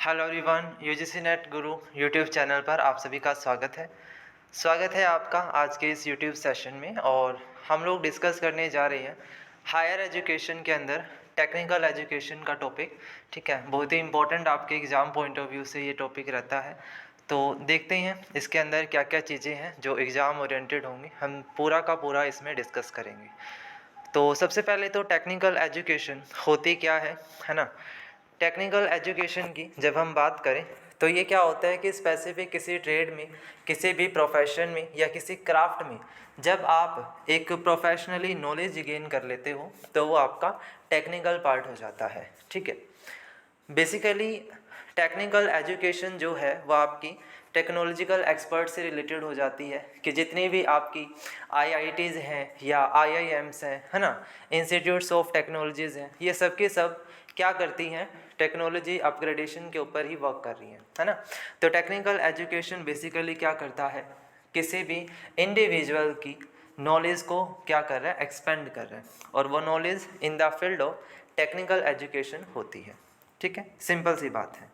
Hello everyone, UGC net गुरु YouTube channel पर आप सभी का स्वागत है आपका आज के इस यूट्यूब सेशन में। और हम लोग डिस्कस करने जा रहे हैं हायर एजुकेशन के अंदर टेक्निकल एजुकेशन का टॉपिक। ठीक है, बहुत ही इंपॉर्टेंट आपके एग्ज़ाम पॉइंट ऑफ व्यू से ये टॉपिक रहता है। तो देखते हैं इसके अंदर क्या क्या चीज़ें हैं जो एग्ज़ाम ओरिएंटेड होंगी, हम पूरा का पूरा इसमें डिस्कस करेंगे। तो सबसे पहले तो टेक्निकल एजुकेशन होती क्या है ना। टेक्निकल एजुकेशन की जब हम बात करें तो ये क्या होता है कि स्पेसिफिक किसी ट्रेड में, किसी भी प्रोफेशन में या किसी क्राफ्ट में जब आप एक प्रोफेशनली नॉलेज गेन कर लेते हो तो वो आपका टेक्निकल पार्ट हो जाता है। ठीक है, बेसिकली टेक्निकल एजुकेशन जो है वो आपकी टेक्नोलॉजिकल एक्सपर्ट से रिलेटेड हो जाती है कि जितनी भी आपकी आईआईटीज़ हैं या आईआईएम्स हैं, है ना, इंस्टीट्यूट्स ऑफ टेक्नोलॉजीज़ हैं, ये सब के सब क्या करती हैं, टेक्नोलॉजी अपग्रेडेशन के ऊपर ही वर्क कर रही हैं, है ना। तो टेक्निकल एजुकेशन बेसिकली क्या करता है, किसी भी इंडिविजुअल की नॉलेज को क्या कर रहा है, एक्सपेंड कर रहा है, और वो knowledge in the field of technical education होती है। ठीक है, सिंपल सी बात है।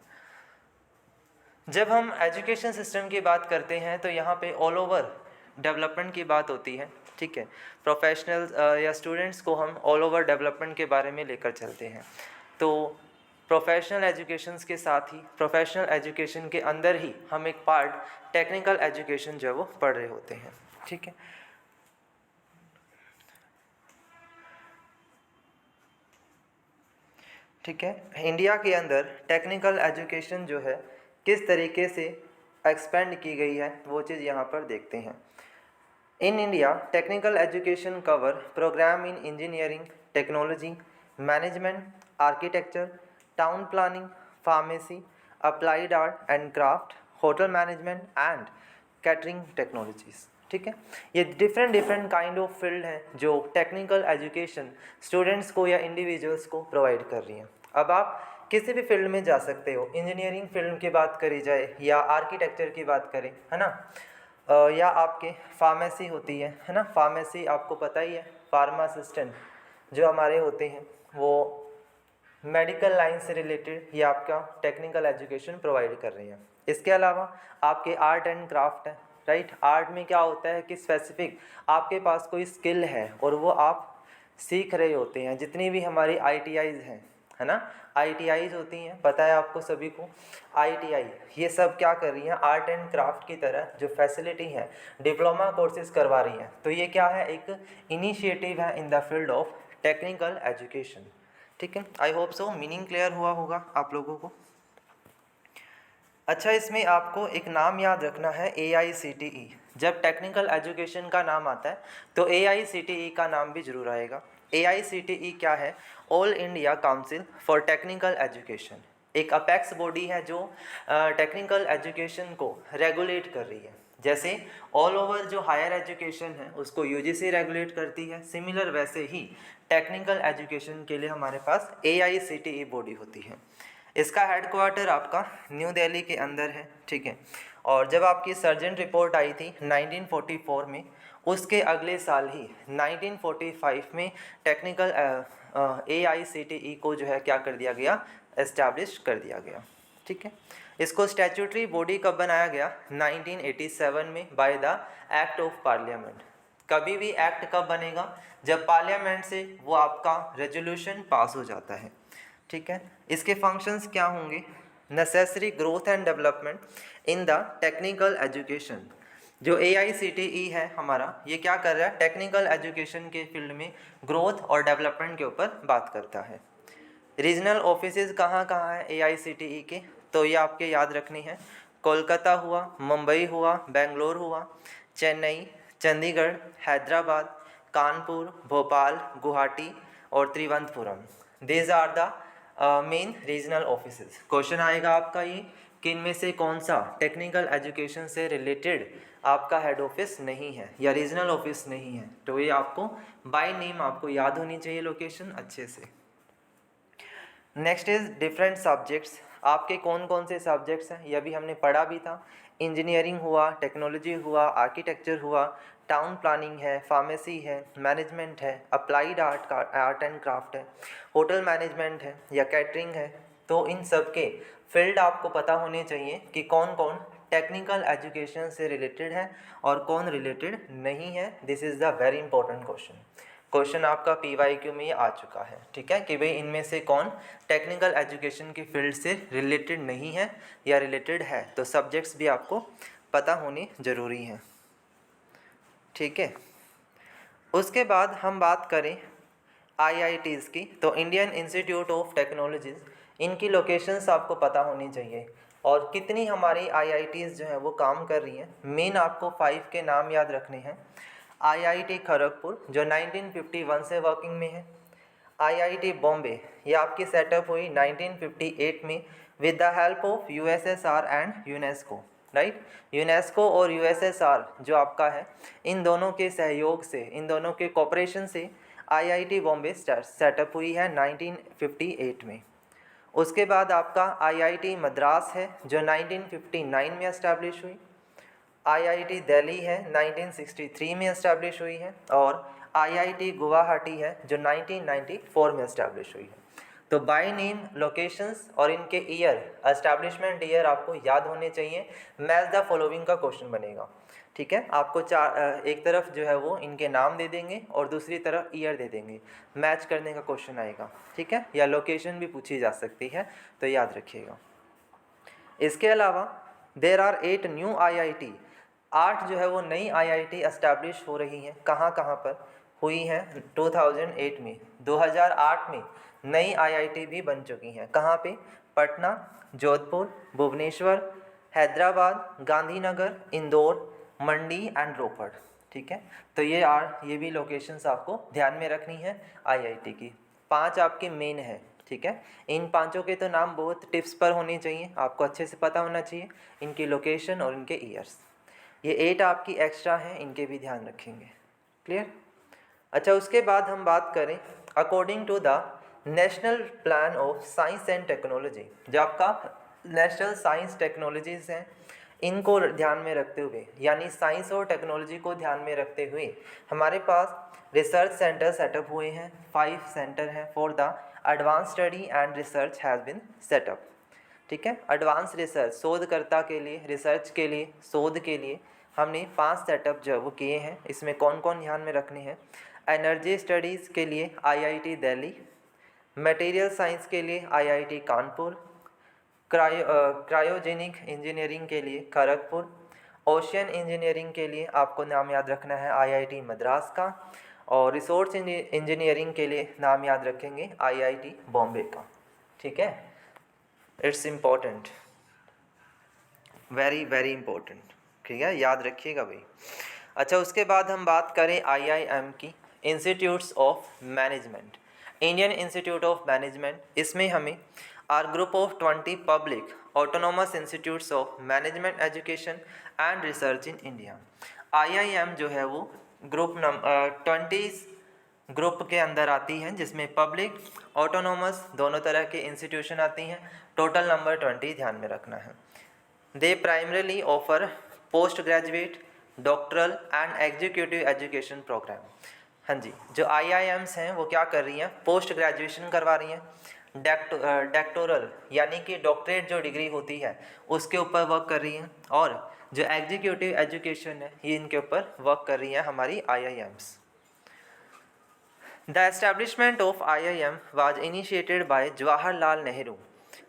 जब हम एजुकेशन सिस्टम की बात करते हैं तो यहाँ पे ऑल ओवर डेवलपमेंट की बात होती है। ठीक है, प्रोफेशनल्स या स्टूडेंट्स को हम ऑल ओवर डेवलपमेंट के बारे में लेकर चलते हैं। तो प्रोफेशनल एजुकेशंस के साथ ही प्रोफेशनल एजुकेशन के अंदर ही हम एक पार्ट टेक्निकल एजुकेशन जो वो पढ़ रहे होते हैं। ठीक है, ठीक है, इंडिया के अंदर टेक्निकल एजुकेशन जो है किस तरीके से एक्सपेंड की गई है वो चीज़ यहाँ पर देखते हैं। In India technical education cover program in engineering, technology, management, architecture, town planning, pharmacy, applied art and craft, hotel management and catering technologies. ठीक है, ये different different kind of field हैं जो टेक्निकल एजुकेशन स्टूडेंट्स को या individuals को provide कर रही हैं। अब आप किसी भी फील्ड में जा सकते हो, इंजीनियरिंग फील्ड की बात करी जाए या आर्किटेक्चर की बात करें, है ना, या आपके फार्मेसी होती है ना, फार्मेसी आपको पता ही है, फार्मासिस्टेंट जो हमारे होते हैं वो मेडिकल लाइन से रिलेटेड ये आपका टेक्निकल एजुकेशन प्रोवाइड कर रही हैं। इसके अलावा आपके आर्ट एंड क्राफ्ट है, राइट। आर्ट में क्या होता है कि स्पेसिफिक आपके पास कोई स्किल है और वो आप सीख रहे होते हैं। जितनी भी हमारी आईटीआईज़ हैं, है ना, आईटीआईज़ होती हैं, पता है आपको सभी को, आईटीआई ये सब क्या कर रही हैं, आर्ट एंड क्राफ्ट की तरह जो फैसिलिटी है, डिप्लोमा कोर्सेज करवा रही हैं। तो ये क्या है, एक इनिशिएटिव है in the field of technical education. ठीक है, I hope so meaning clear हुआ होगा आप लोगों को। अच्छा, इसमें आपको एक नाम याद रखना है, AICTE। जब टेक्निकल एजुकेशन का नाम आता है तो AICTE का नाम भी जरूर आएगा। AICTE क्या है, all India council for technical education, एक अपेक्स बॉडी है जो टेक्निकल एजुकेशन को रेगुलेट कर रही है। जैसे ऑल ओवर जो हायर एजुकेशन है उसको यूजीसी रेगुलेट करती है, सिमिलर वैसे ही टेक्निकल एजुकेशन के लिए हमारे पास AICTE बॉडी होती है। इसका हेडक्वार्टर आपका न्यू दिल्ली के अंदर है। ठीक है, और जब आपकी सर्जेंट रिपोर्ट आई थी 1944 में, उसके अगले साल ही 1945 में टेक्निकल AICTE को जो है क्या कर दिया गया, एस्टैब्लिश कर दिया गया। ठीक है, इसको स्टैट्यूटरी बॉडी कब बनाया गया, 1987 में by the act of parliament. कभी भी एक्ट कब बनेगा, जब पार्लियामेंट से वो आपका रेजोल्यूशन पास हो जाता है। ठीक है, इसके फंक्शंस क्या होंगे, necessary growth and development in the technical education. जो AICTE है हमारा, ये क्या कर रहा है, टेक्निकल एजुकेशन के फील्ड में ग्रोथ और डेवलपमेंट के ऊपर बात करता है। रीजनल ऑफिसेज कहाँ कहाँ है AICTE के, तो ये आपके याद रखनी है, कोलकाता हुआ, मुंबई हुआ, बेंगलोर हुआ, चेन्नई, चंडीगढ़, हैदराबाद, कानपुर, भोपाल, गुवाहाटी और Thiruvananthapuram. These are the main regional offices. Question आएगा आपका ये कि इनमें से कौन सा टेक्निकल एजुकेशन से रिलेटेड आपका हेड ऑफिस नहीं है या रीजनल ऑफिस नहीं है, तो ये आपको बाय नेम आपको याद होनी चाहिए लोकेशन अच्छे से। Next is different subjects. आपके कौन कौन से सब्जेक्ट्स हैं, यह भी हमने पढ़ा भी था। इंजीनियरिंग हुआ, टेक्नोलॉजी हुआ, आर्किटेक्चर हुआ, टाउन प्लानिंग है, फार्मेसी है, मैनेजमेंट है, अप्लाइड आर्ट एंड क्राफ्ट है, होटल मैनेजमेंट है या कैटरिंग है, तो इन सब के फील्ड आपको पता होने चाहिए कि कौन कौन टेक्निकल एजुकेशन से रिलेटेड है और कौन रिलेटेड नहीं है। This is the very important question आपका PYQ में ये आ चुका है, ठीक है, कि भाई इनमें से कौन टेक्निकल एजुकेशन की फील्ड से रिलेटेड नहीं है या रिलेटेड है। तो सब्जेक्ट्स भी आपको पता होने ज़रूरी हैं, ठीक है। उसके बाद हम बात करें IITs की, तो इंडियन इंस्टीट्यूट ऑफ टेक्नोलॉजीज़, इनकी लोकेशंस आपको पता होनी चाहिए और कितनी हमारी IITs जो है वो काम कर रही हैं। मेन आपको 5 के नाम याद रखने हैं। IIT खड़गपुर जो 1951 से वर्किंग में है। IIT बॉम्बे ये आपकी सेटअप हुई 1958 में with the help of USSR and UNESCO, right. UNESCO और USSR जो आपका है, इन दोनों के सहयोग से, इन दोनों के कोऑपरेशन से IIT बॉम्बे सेटअप हुई है 1958 में। उसके बाद आपका IIT मद्रास है जो 1959 में इस्टेब्लिश हुई। IIT दिल्ली है 1963 में इस्टेब्लिश हुई है और IIT गुवाहाटी है जो 1994 में इस्टेब्लिश हुई है। तो बाय नेम, लोकेशंस और इनके ईयर, एस्टैब्लिशमेंट ईयर आपको याद होने चाहिए। मैच द फॉलोइंग का क्वेश्चन बनेगा, ठीक है। आपको एक तरफ जो है वो इनके नाम दे देंगे और दूसरी तरफ ईयर दे देंगे, मैच करने का क्वेश्चन आएगा, ठीक है। या लोकेशन भी पूछी जा सकती है, तो याद रखिएगा। इसके अलावा देर आर 8 न्यू IIT, 8 जो है वो नई IIT एस्टैब्लिश हो रही हैं। कहाँ कहाँ पर हुई हैं? 2008 में, 2008 में नई IIT भी बन चुकी हैं। कहाँ पे? पटना, जोधपुर, भुवनेश्वर, हैदराबाद, गांधीनगर, इंदौर, मंडी एंड रोपड़, ठीक है। तो ये भी लोकेशंस आपको ध्यान में रखनी है IIT की। 5 आपके मेन है, ठीक है। इन 5 के तो नाम बहुत टिप्स पर होने चाहिए, आपको अच्छे से पता होना चाहिए इनकी लोकेशन और इनके ईयर्स। ये 8 आपकी एक्स्ट्रा हैं, इनके भी ध्यान रखेंगे, क्लियर। अच्छा, उसके बाद हम बात करें according to the national plan of science and technology, जो आपका नेशनल साइंस टेक्नोलॉजीज़ हैं, इनको ध्यान में रखते हुए, यानी साइंस और टेक्नोलॉजी को ध्यान में रखते हुए हमारे पास रिसर्च सेंटर सेटअप हुए हैं। 5 सेंटर हैं for the advance study and research has been setup, ठीक है। एडवांस रिसर्च, शोधकर्ता के लिए, रिसर्च के लिए, शोध के लिए हमने 5 सेटअप जो वो किए हैं। इसमें कौन कौन ध्यान में रखने हैं? एनर्जी स्टडीज़ के लिए IIT दिल्ली, मटेरियल साइंस के लिए IIT कानपुर, क्रायोजेनिक इंजीनियरिंग के लिए खड़गपुर, ओशियन इंजीनियरिंग के लिए आपको नाम याद रखना है IIT मद्रास का, और रिसोर्स इंजीनियरिंग के लिए नाम याद रखेंगे IIT बॉम्बे का, ठीक है। It's important, very very important, ठीक है, याद रखिएगा भाई। अच्छा, उसके बाद हम बात करें IIM की, institutes of management, Indian institute of management. इसमें हमें are group of 20 public autonomous institutes of management education and research in India. IIM जो है वो ग्रुप 20 ग्रुप के अंदर आती हैं, जिसमें पब्लिक, ऑटोनोमस दोनों तरह के इंस्टीट्यूशन आती हैं। टोटल नंबर 20 ध्यान में रखना है। They primarily offer post graduate, doctoral and executive education program. हाँ जी, जो IIMs हैं वो क्या कर रही हैं? पोस्ट ग्रेजुएशन करवा रही हैं, डॉक्टोरल यानी कि डॉक्टरेट जो डिग्री होती है उसके ऊपर वर्क कर रही हैं, और जो एग्जीक्यूटिव एजुकेशन है ये इनके ऊपर वर्क कर रही हैं हमारी IIMs। The establishment of IIM was initiated by Jawaharlal Nehru.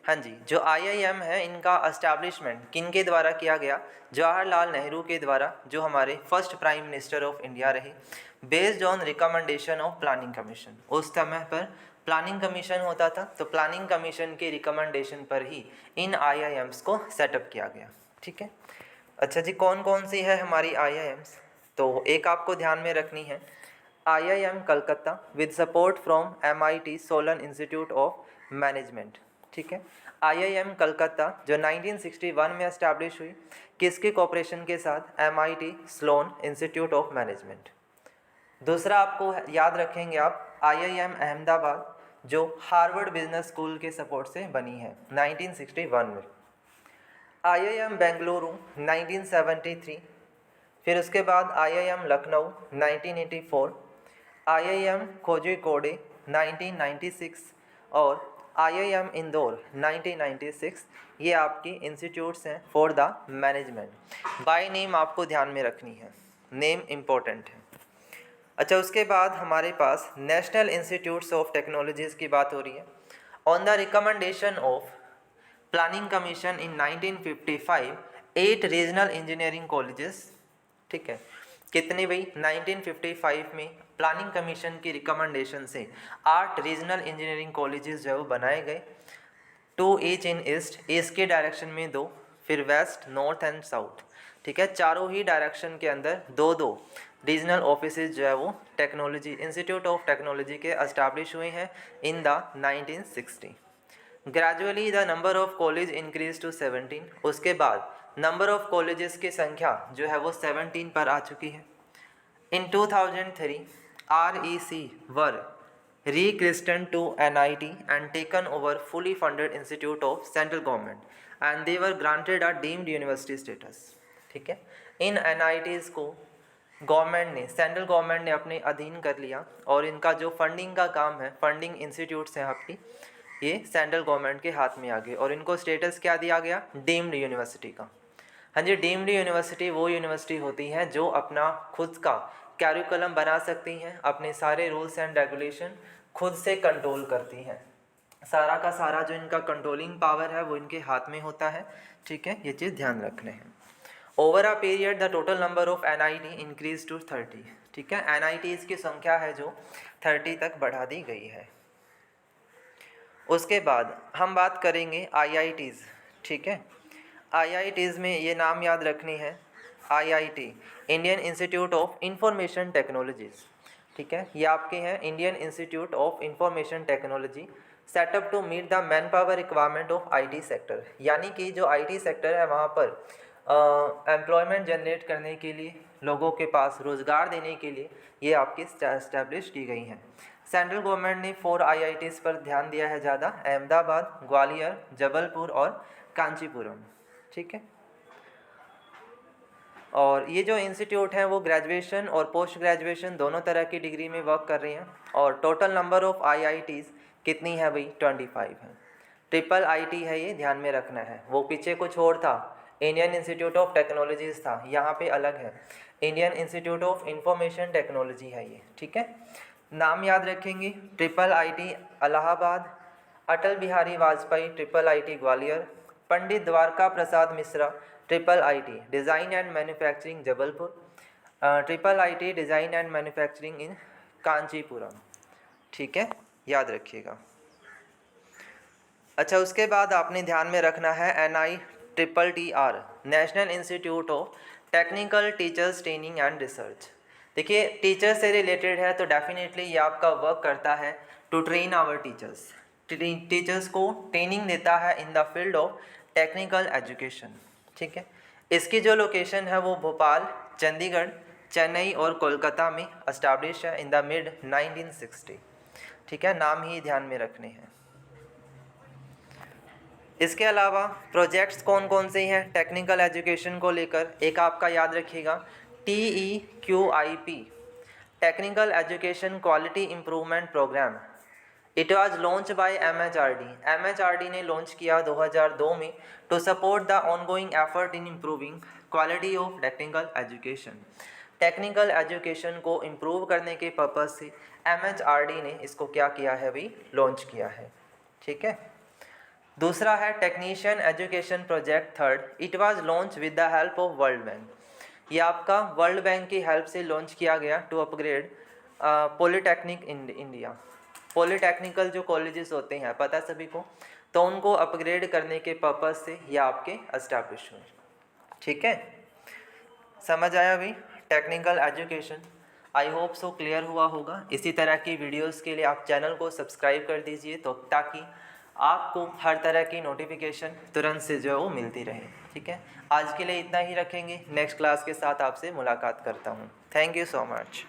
हाँ जी, जो IIM है इनका एस्टैब्लिशमेंट किन के द्वारा किया गया? जवाहरलाल नेहरू के द्वारा, जो हमारे first prime minister of India रहे। Based on recommendation of planning commission, उस समय पर प्लानिंग कमीशन होता था, तो प्लानिंग कमीशन के रिकमेंडेशन पर ही इन IIMs को सेटअप किया गया, ठीक है। अच्छा जी, कौन कौन सी है हमारी IIMs? तो एक आपको ध्यान में रखनी है, IIM Calcutta with support from MIT Solan institute of management, ठीक है। IIM कलकत्ता जो 1961 में एस्टैब्लिश हुई, किसके कोऑपरेशन के साथ? MIT Sloan institute of management. दूसरा आपको याद रखेंगे आप, IIM अहमदाबाद जो हार्वर्ड बिजनेस स्कूल के सपोर्ट से बनी है 1961 में। IIM बेंगलुरु 1973, फिर उसके बाद IIM लखनऊ 1984, IIM कोझिकोड 1996 और IIM इंदौर 1996, ये आपकी इंस्टीट्यूट्स हैं for the management. By name आपको ध्यान में रखनी है, नेम इम्पोर्टेंट है। अच्छा, उसके बाद हमारे पास नेशनल इंस्टीट्यूट्स ऑफ टेक्नोलॉजीज़ की बात हो रही है। On the recommendation of planning commission in 1955, 8 regional engineering colleges, ठीक है, कितने भाई, 1955 में प्लानिंग कमीशन की रिकमेंडेशन से 8 रीजनल इंजीनियरिंग कॉलेजेस जो है वो बनाए गए। 2 ईच इन ईस्ट के डायरेक्शन में 2, फिर वेस्ट, नॉर्थ एंड साउथ, ठीक है, चारों ही डायरेक्शन के अंदर 2-2 रीजनल ऑफिसेज जो है वो टेक्नोलॉजी, इंस्टीट्यूट ऑफ टेक्नोलॉजी के एस्टैब्लिश हुए हैं in the 1960। Gradually the number of college increase to 17। उसके बाद नंबर ऑफ कॉलेजेस की संख्या जो है वो 17 पर आ चुकी है। इन 2003 REC were rechristened to NIT and taken over fully funded institute of central government and they were granted a deemed university status, ठीक है। इन NITs को गवर्नमेंट ने, सेंट्रल गवर्नमेंट ने अपने अधीन कर लिया और इनका जो फंडिंग का काम है, फंडिंग इंस्टीट्यूट्स हैं आपकी, ये सेंट्रल गवर्नमेंट के हाथ में आ गए और इनको स्टेटस क्या दिया गया, डीम्ड यूनिवर्सिटी का। हाँ जी, डीम्ड यूनिवर्सिटी वो यूनिवर्सिटी होती है जो अपना खुद का कैरिकुलम बना सकती हैं, अपने सारे रूल्स एंड रेगुलेशन खुद से कंट्रोल करती हैं, सारा का सारा जो इनका कंट्रोलिंग पावर है वो इनके हाथ में होता है, ठीक है, ये चीज़ ध्यान रखने हैं। Over a period the total number of NIT increase to 30, ठीक है, NITs की संख्या है जो 30 तक बढ़ा दी गई है। उसके बाद हम बात करेंगे IITs, ठीक है। IITs में ये नाम याद रखनी है, IIT Indian institute of information technologies, ठीक है, ये आपके हैं Indian institute of information technology, set up to meet the man power requirement of IT sector, यानी कि जो IT सेक्टर है वहाँ पर एम्प्लॉयमेंट जनरेट करने के लिए, लोगों के पास रोज़गार देने के लिए ये आपकी इस्टेब्लिश की गई हैं। सेंट्रल गवर्नमेंट ने 4 IITs पर ध्यान दिया है ज़्यादा, अहमदाबाद, ग्वालियर, जबलपुर और कांचीपुरम, ठीक है। और ये जो इंस्टीट्यूट हैं वो ग्रेजुएशन और पोस्ट ग्रेजुएशन दोनों तरह की डिग्री में वर्क कर रही हैं और टोटल नंबर ऑफ IITs कितनी है भाई, 25 है। ट्रिपल IT है, ये ध्यान में रखना है, वो पीछे कुछ और था, इंडियन इंस्टीट्यूट ऑफ टेक्नोलॉजीज़ था, यहाँ पे अलग है, Indian institute of information technology है ये, ठीक है। नाम याद रखेंगे, triple IT Allahabad, Atal Bihari Vajpayee triple IT Gwalior, Pandit Dwarka Prasad Mishra triple IT design and manufacturing Jabalpur, triple IT design and manufacturing इन कांचीपुरम, ठीक है, याद रखिएगा। अच्छा, उसके बाद आपने ध्यान में रखना है NITTR national institute of technical teachers training and research. देखिए, टीचर से रिलेटेड है तो डेफिनेटली ये आपका वर्क करता है to train our teachers, teachers को ट्रेनिंग देता है in the field of technical education, ठीक है। इसकी जो लोकेशन है वो भोपाल, चंडीगढ़, चेन्नई और कोलकाता में एस्टैब्लिश है इन द मिड 1960, ठीक है, नाम ही ध्यान में रखने हैं। इसके अलावा प्रोजेक्ट्स कौन कौन से हैं टेक्निकल एजुकेशन को लेकर, एक आपका याद रखिएगा TEQIP technical education quality improvement program. It was launch by MHRD ने लॉन्च किया 2002 में to support the ongoing effort in improving quality of technical education. Technical education को इम्प्रूव करने के पर्पज़ से MHRD ने इसको क्या किया है भाई, लॉन्च किया है, ठीक है। दूसरा है technician education project third, it was launch with the help of world bank. ये आपका वर्ल्ड बैंक की हेल्प से लॉन्च किया गया टू अपग्रेड पॉलिटेक्निक इंडिया। पॉलिटेक्निकल जो कॉलेजेस होते हैं पता सभी को, तो उनको अपग्रेड करने के पर्पज़ से ये आपके एस्टैब्लिश हुए, ठीक है। समझ आया भाई technical education, I hope so clear हुआ होगा। इसी तरह की वीडियोस के लिए आप चैनल को सब्सक्राइब कर दीजिए तो ताकि आपको हर तरह की नोटिफिकेशन तुरंत से जो है वो मिलती रहे, ठीक है। आज के लिए इतना ही रखेंगे, नेक्स्ट क्लास के साथ आपसे मुलाकात करता हूँ। Thank you so much.